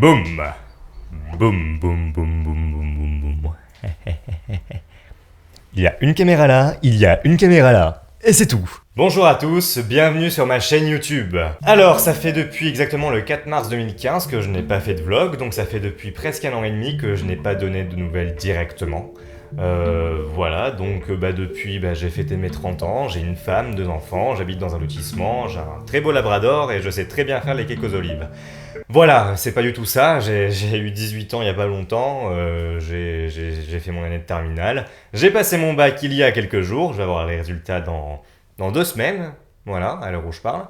Boum. Boum, boum, boum, boum, boum, boum, boum. Il y a une caméra là, il y a une caméra là. Et c'est tout. Bonjour à tous, bienvenue sur ma chaîne YouTube. Alors, ça fait depuis exactement le 4 mars 2015 que je n'ai pas fait de vlog, donc ça fait depuis presque 1 an et demi que je n'ai pas donné de nouvelles directement. Voilà, donc depuis j'ai fêté mes 30 ans, j'ai une femme, 2 enfants, j'habite dans un lotissement, j'ai un très beau labrador et je sais très bien faire les cakes aux olives. Voilà, c'est pas du tout ça, j'ai eu 18 ans il y a pas longtemps, j'ai fait mon année de terminale, j'ai passé mon bac il y a quelques jours, je vais avoir les résultats dans 2 semaines, voilà, à l'heure où je parle.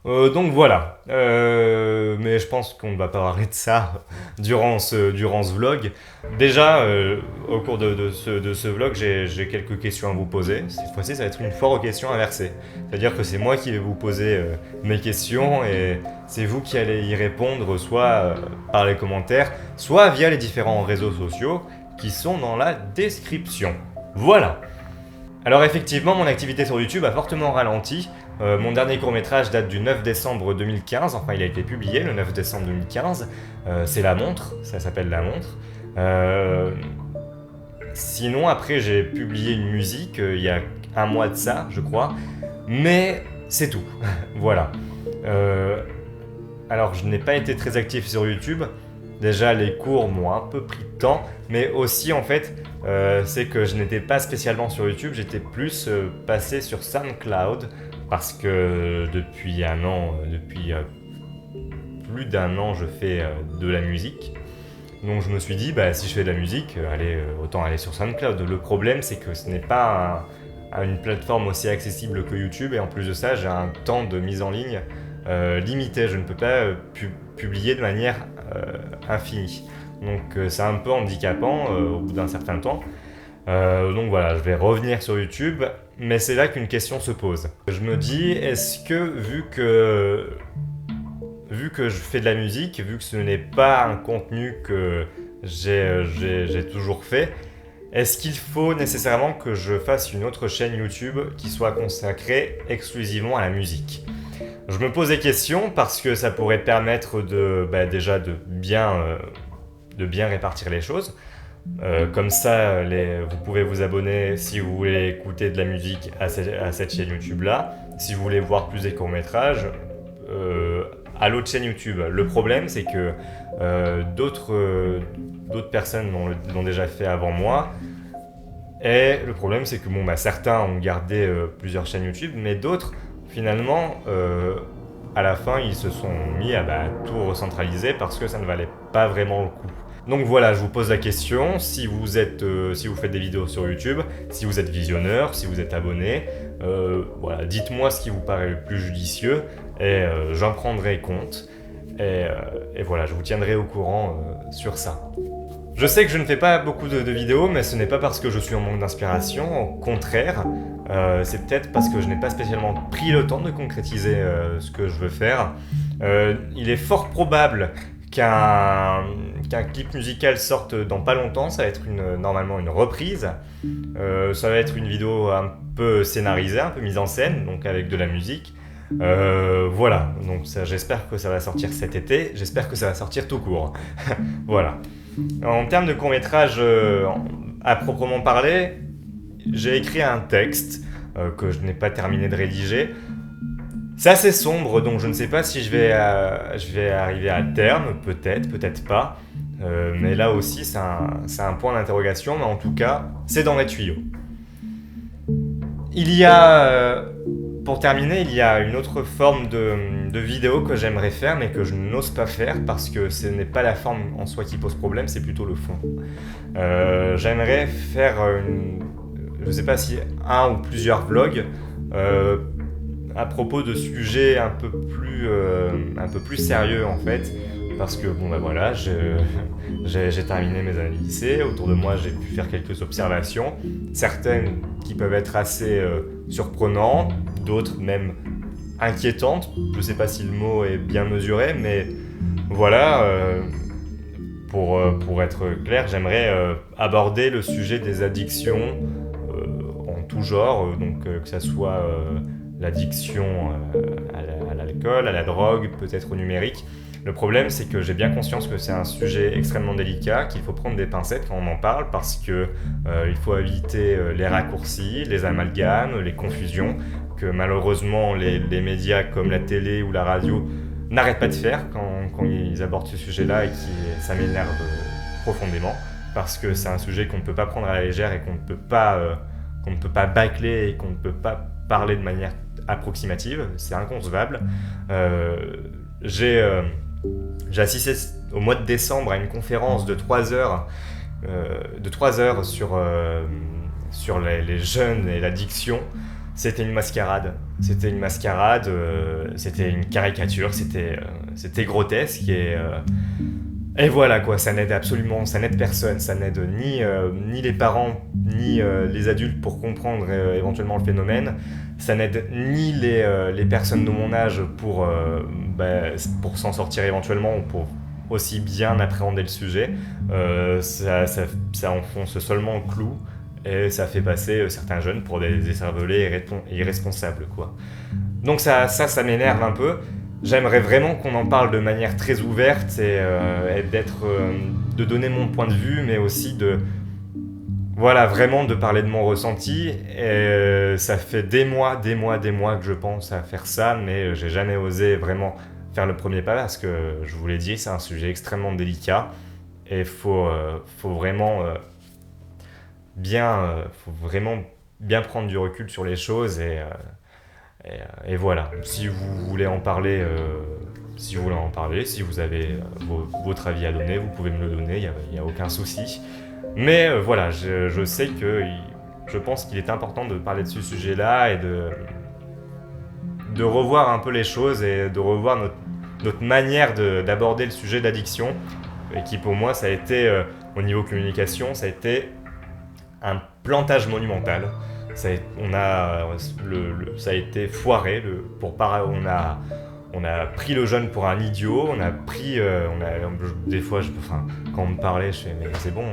Donc voilà, mais je pense qu'on ne va pas parler de ça durant ce vlog. Déjà, au cours de ce vlog, j'ai quelques questions à vous poser. Cette fois-ci, ça va être une foire aux questions inversées. C'est-à-dire que c'est moi qui vais vous poser mes questions et c'est vous qui allez y répondre soit par les commentaires, soit via les différents réseaux sociaux qui sont dans la description. Voilà. Alors effectivement, mon activité sur YouTube a fortement ralenti. Mon dernier court-métrage date du 9 décembre 2015, enfin il a été publié le 9 décembre 2015. C'est La Montre, ça s'appelle La Montre. Sinon, après j'ai publié une musique il y a un mois de ça, je crois. Mais c'est tout, voilà. Alors je n'ai pas été très actif sur YouTube. Déjà, les cours m'ont un peu pris de temps, mais aussi en fait, c'est que je n'étais pas spécialement sur YouTube, j'étais plus passé sur SoundCloud parce que depuis un an, depuis plus d'un an, je fais de la musique. Donc je me suis dit, si je fais de la musique, autant aller sur SoundCloud. Le problème, c'est que ce n'est pas une plateforme aussi accessible que YouTube, et en plus de ça, j'ai un temps de mise en ligne limité. Je ne peux pas publier de manière infinie. Donc c'est un peu handicapant au bout d'un certain temps. Donc voilà, je vais revenir sur YouTube, mais c'est là qu'une question se pose. Je me dis, est-ce que vu que je fais de la musique, vu que ce n'est pas un contenu que j'ai toujours fait, est-ce qu'il faut nécessairement que je fasse une autre chaîne YouTube qui soit consacrée exclusivement à la musique ? Je me pose des questions parce que ça pourrait permettre déjà de bien répartir les choses. Comme ça, vous pouvez vous abonner si vous voulez écouter de la musique à cette chaîne YouTube là. Si vous voulez voir plus des courts-métrages, à l'autre chaîne YouTube. Le problème, c'est que d'autres personnes l'ont déjà fait avant moi. Et le problème, c'est que certains ont gardé plusieurs chaînes YouTube, mais d'autres, finalement, à la fin, ils se sont mis à tout recentraliser parce que ça ne valait pas vraiment le coup. Donc voilà, je vous pose la question, si vous faites des vidéos sur YouTube, si vous êtes visionneur, si vous êtes abonné, voilà, dites-moi ce qui vous paraît le plus judicieux et j'en prendrai compte. Et voilà, je vous tiendrai au courant sur ça. Je sais que je ne fais pas beaucoup de vidéos, mais ce n'est pas parce que je suis en manque d'inspiration, au contraire, c'est peut-être parce que je n'ai pas spécialement pris le temps de concrétiser ce que je veux faire. Il est fort probable qu'un clip musical sorte dans pas longtemps, ça va être normalement une reprise. Ça va être une vidéo un peu scénarisée, un peu mise en scène, donc avec de la musique. Voilà, donc j'espère que ça va sortir cet été, j'espère que ça va sortir tout court. Voilà. En termes de court-métrage à proprement parler, j'ai écrit un texte que je n'ai pas terminé de rédiger. C'est assez sombre, donc je ne sais pas si je vais arriver à terme, peut-être pas. Mais là aussi, c'est un point d'interrogation, mais en tout cas, c'est dans les tuyaux. Pour terminer, il y a une autre forme de vidéo que j'aimerais faire, mais que je n'ose pas faire parce que ce n'est pas la forme en soi qui pose problème, c'est plutôt le fond. J'aimerais faire je ne sais pas si un ou plusieurs vlogs à propos de sujets un peu plus sérieux en fait, parce que voilà, j'ai terminé mes années lycée, autour de moi j'ai pu faire quelques observations, certaines qui peuvent être assez surprenantes, d'autres même inquiétantes, je ne sais pas si le mot est bien mesuré, mais voilà, pour être clair, j'aimerais aborder le sujet des addictions en tout genre, donc que ça soit l'addiction à l'alcool, à la drogue, peut-être au numérique. Le problème, c'est que j'ai bien conscience que c'est un sujet extrêmement délicat, qu'il faut prendre des pincettes quand on en parle, parce que il faut éviter les raccourcis, les amalgames, les confusions, que malheureusement les médias comme la télé ou la radio n'arrêtent pas de faire quand ils abordent ce sujet-là, et ça m'énerve profondément, parce que c'est un sujet qu'on ne peut pas prendre à la légère et qu'on ne peut pas bâcler et qu'on ne peut pas parler de manière approximative, c'est inconcevable. J'ai assisté au mois de décembre à une conférence de 3 heures, sur les jeunes et l'addiction. C'était une mascarade, c'était une caricature, c'était grotesque et voilà quoi, ça n'aide personne, ça n'aide ni les parents ni les adultes pour comprendre éventuellement le phénomène, ça n'aide ni les personnes de mon âge pour s'en sortir éventuellement ou pour aussi bien appréhender le sujet. Ça enfonce seulement le clou et ça fait passer certains jeunes pour des écervelés irresponsables quoi. Donc ça m'énerve un peu. J'aimerais vraiment qu'on en parle de manière très ouverte et de donner mon point de vue, mais aussi vraiment de parler de mon ressenti. Et ça fait des mois que je pense à faire ça, mais j'ai jamais osé vraiment faire le premier pas parce que, je vous l'ai dit, c'est un sujet extrêmement délicat et faut vraiment bien prendre du recul sur les choses et voilà. Si vous voulez en parler, si vous avez votre avis à donner, vous pouvez me le donner, il n'y a aucun souci. Mais voilà, je sais que je pense qu'il est important de parler de ce sujet-là et de revoir un peu les choses et de revoir notre manière d'aborder le sujet d'addiction. Et qui pour moi, ça a été, au niveau communication, ça a été un plantage monumental. Ça a été foiré. On a pris le jeune pour un idiot. Des fois, quand on me parlait, je fais mais c'est bon,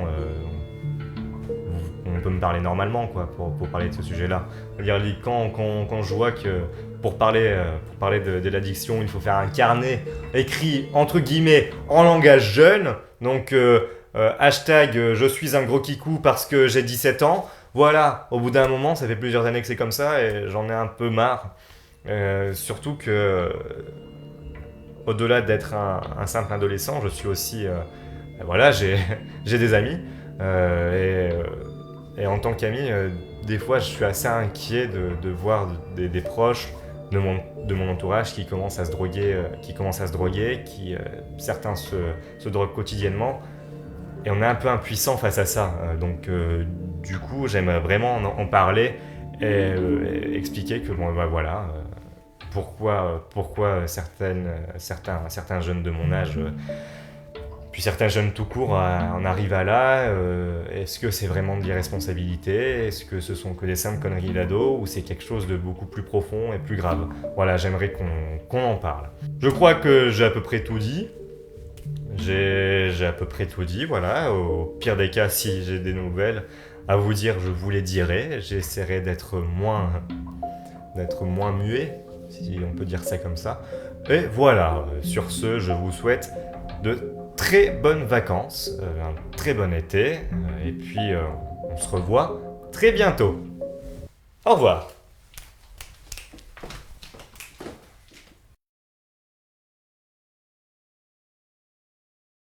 on peut me parler normalement quoi, pour parler de ce sujet-là. Quand je vois que pour parler de l'addiction, il faut faire un carnet écrit entre guillemets en langage jeune. Donc hashtag je suis un gros kikou parce que j'ai 17 ans. Voilà, au bout d'un moment, ça fait plusieurs années que c'est comme ça et j'en ai un peu marre. Surtout que, au-delà d'être un simple adolescent, je suis aussi... j'ai des amis. Et en tant qu'ami, des fois, je suis assez inquiet de voir des proches de mon entourage qui commencent à se droguer, certains se droguent quotidiennement. Et on est un peu impuissant face à ça. Donc, du coup, j'aimerais vraiment en parler et expliquer que pourquoi certains jeunes de mon âge, puis certains jeunes tout court, en arrivent à là. Est-ce que c'est vraiment de l'irresponsabilité? Est-ce que ce sont que des simples conneries d'ado? Ou c'est quelque chose de beaucoup plus profond et plus grave? Voilà, j'aimerais qu'on en parle. Je crois que j'ai à peu près tout dit. J'ai à peu près tout dit, voilà. Au pire des cas, si j'ai des nouvelles à vous dire, je vous les dirai. J'essaierai d'être moins muet, si on peut dire ça comme ça. Et voilà, sur ce, je vous souhaite de très bonnes vacances, un très bon été, et puis on se revoit très bientôt. Au revoir.